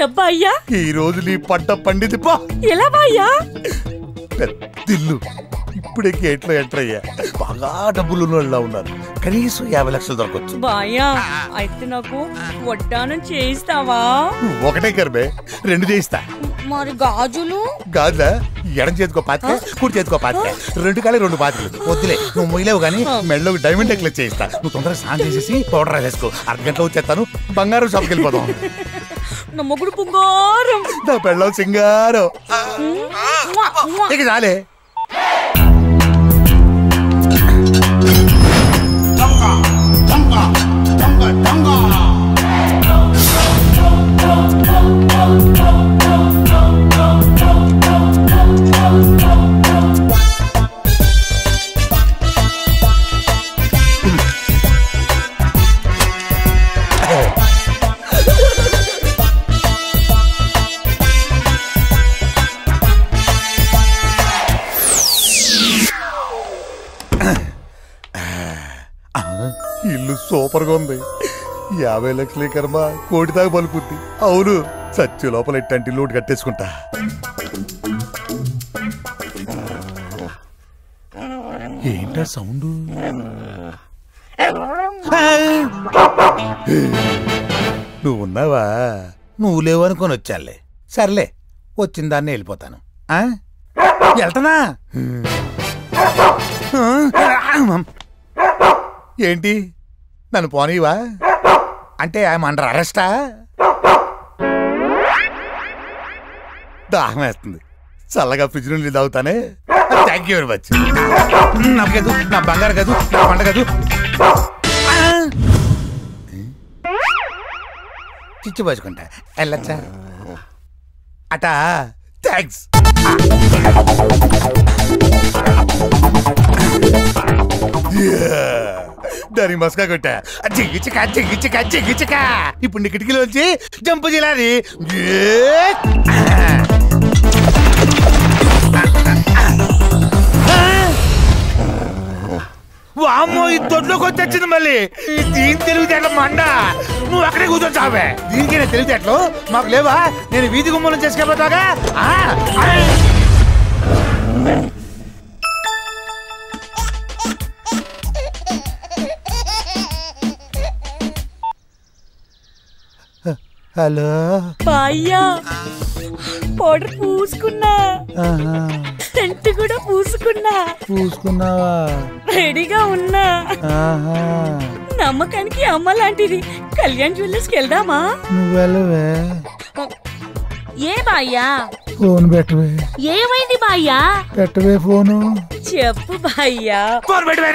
చెప్పయ్యా. ఈ రోజు నీ పంట పండింది పో. ఎలా బాయ్యా? పెద్దిల్లు, ఇప్పుడే గేట్లో ఎంటర్ అయ్యా. బాగా డబ్బులు ఉన్నారు, కనీసం 50 లక్షలు దొరకచ్చు. బాయ్యా అయితే నాకు వడ్డానం చేయిస్తావా? ఒకటే కర్మే, 2 చేయిస్తా. మరి గాజులు? గాజులా? ఎడం చేతికో పాతిక, కుడి చేతికో పాతిక, 2 కాళ్ళకి 2 పాతికలు. వద్దులే, నువ్వు మొయ్యలేవు కానీ మెడలో డైమండ్ నెక్లెస్ చేయిస్తా. నువ్వు తొందరగా స్నానం చేసేసి పౌడర్ వేసుకో. అర్ధగంటలో వచ్చేస్తాను, బంగారం షాప్కి వెళ్ళిపోతాం. నా మొగుడు బంగారం, నా పెళ్ళం సింగారం. ఇక చాలే. ఇల్లు సూపర్ గా ఉంది. 50 లక్షలే కర్మ, కోటి దాకా పలుకుద్ది. అవును, సత్య లోపల ఇట్టంటి లోటు కట్టేసుకుంటా. ఏంటా సౌండ్? నువ్వు ఉన్నావా? నువ్వు లేవు అనుకొని వచ్చాలే. సర్లే, వచ్చిన దాన్ని వెళ్ళిపోతాను. వెళ్తానా? ఏంటి, నన్ను పోనీవా? అంటే ఐఎమ్ అండర్ అరెస్టా? దాహం వేస్తుంది, చల్లగా ఫ్రిడ్జ్ నుండి తాగుతానే. Thank you very much. నా కదూ, నా బంగారు కదూ, నా పంట కదూ. చిచ్చు పోసుకుంటా, వెళ్ళచ్చా? అటా, థ్యాంక్స్. దాని మస్కా కొట్టా. జిగ్గిచిక జిగ్గిచిక జిగ్గిచిక. ఇప్పుడు నీ కిటికీలోంచి జంపు జిలాది. వామ్మో, ఈ దొడ్లోకి వచ్చేచ్చింది మళ్ళీ. దీని తెలివితేటల మండ. నువ్వు అక్కడే కూర్చొని చావే. దీనికైనా తెలివితేటలు మాకు లేవా? నేను వీధి గుమ్మలం చేసుకెళ్ళిపోతాగా. హలో బాయ్యా, పౌడర్ పూసుకున్నా, సెంట్ కూడా పూసుకున్నావా? రెడీగా ఉన్నా. నమ్మకానికి అమ్మ లాంటిది. కళ్యాణ్ జ్యువెలర్స్కి వెళ్దామా? నువ్వు వెళ్ళవే. ఏ బాయ్యా? ఫోన్ పెట్టవే. ఏమైంది బాయ్యా? పెట్టవే ఫోను. చెప్పు బాయ్యా. ఫోన్ పెట్టవే.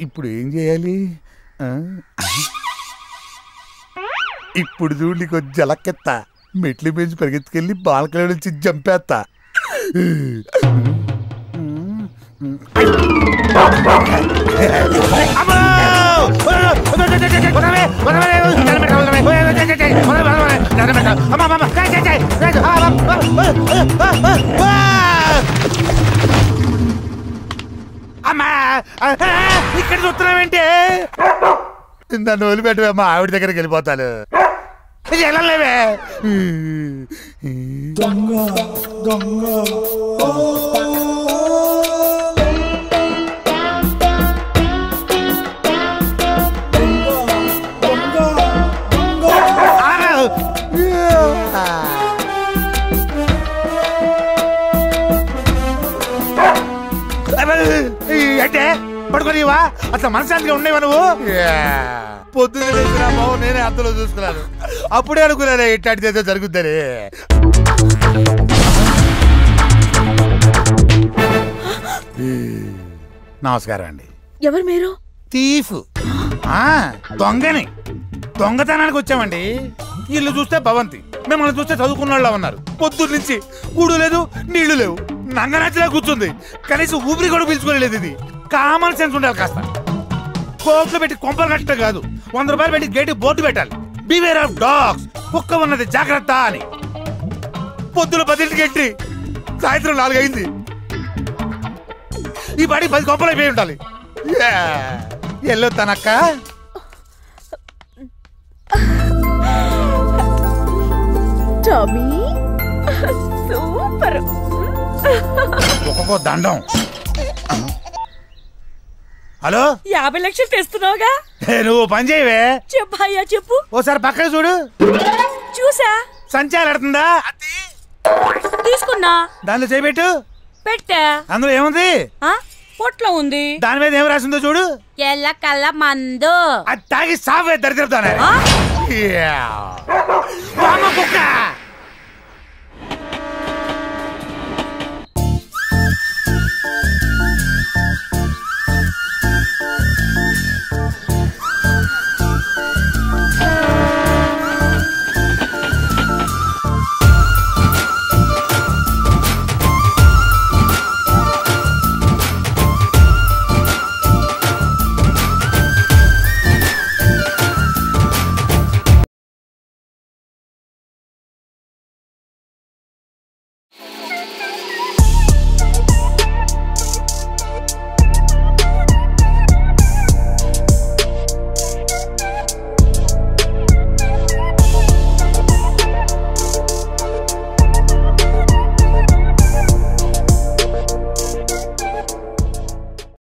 ఇప్పుడు ఏం చేయాలి? ఇప్పుడు చూడు, నీకు జలకెత్తా. మెట్లు పెంచి పరిగెత్తుకెళ్ళి బాల్కనీ నుంచి జంపేస్తా. అమ్మా, ఇక్కడ చూస్తున్నావేంటి? నన్ను వదిలిపెట్టవే, మా ఆవిడ దగ్గరికి వెళ్ళిపోతాను. వెళ్ళలేవే. దొంగ దొంగ. అంటే పడుకోనివా? అసలు మనశాంతిగా ఉండేవా నువ్వు? పొద్దున్న లేచిన బాబు నేనే అద్దలో చూసుకున్నాను. అప్పుడే అనుకున్నానే ఇట్లాంటిది జరుగుద్దని. నమస్కారం అండి. ఎవరు మీరు? తీఫ్, దొంగని. దొంగతనానికి వచ్చామండి. ఇల్లు చూస్తే భవంతి, మిమ్మల్ని చూస్తే చదువుకున్న వాళ్ళ ఉన్నారు. పొద్దున్న నుంచి కూడు లేదు, నీళ్లు లేవు, నంగనచ్చిలా కూర్చుంది. కనీసం ఊపిరి కూడా పీల్చుకోలేదు. ఇది కామన్ సెన్స్ ఉండాలి కాస్త. కోట్లు పెట్టి కొంపలు కట్టడం కాదు, 100 రూపాయలు పెట్టి గేటు బోర్డు పెట్టాలి. బివేర్ ఆఫ్ డాగ్స్, కుక్క ఉన్నది జాగ్రత్త అని. పొద్దున 10ంటికి ఎంట్రీ, సాయంత్రం 4 అయింది. ఈ పాడి 10 కొంపలు అయిపోయి ఉండాలి. ఎల్లో తనక్క టామీ సూపర్. ఒక్కొక్క దండం. హలో, 50 లక్షలు తెస్తున్నావుగా? నువ్వు పని చేయవే. చెప్పు భయ్యా చెప్పు. ఓసారి పక్కన చూడు. చూసా. సంచాలడుతుందా? తీసుకున్నా. దానిలో చేయబెట్టు. పెట్టా. అందులో ఏముంది? పొట్లో ఉంది. దాని మీద ఏం రాసిందో చూడు. ఎల్ల కల్ల మందు. అది తాగి సావే దరిద్రతానే. కుక్క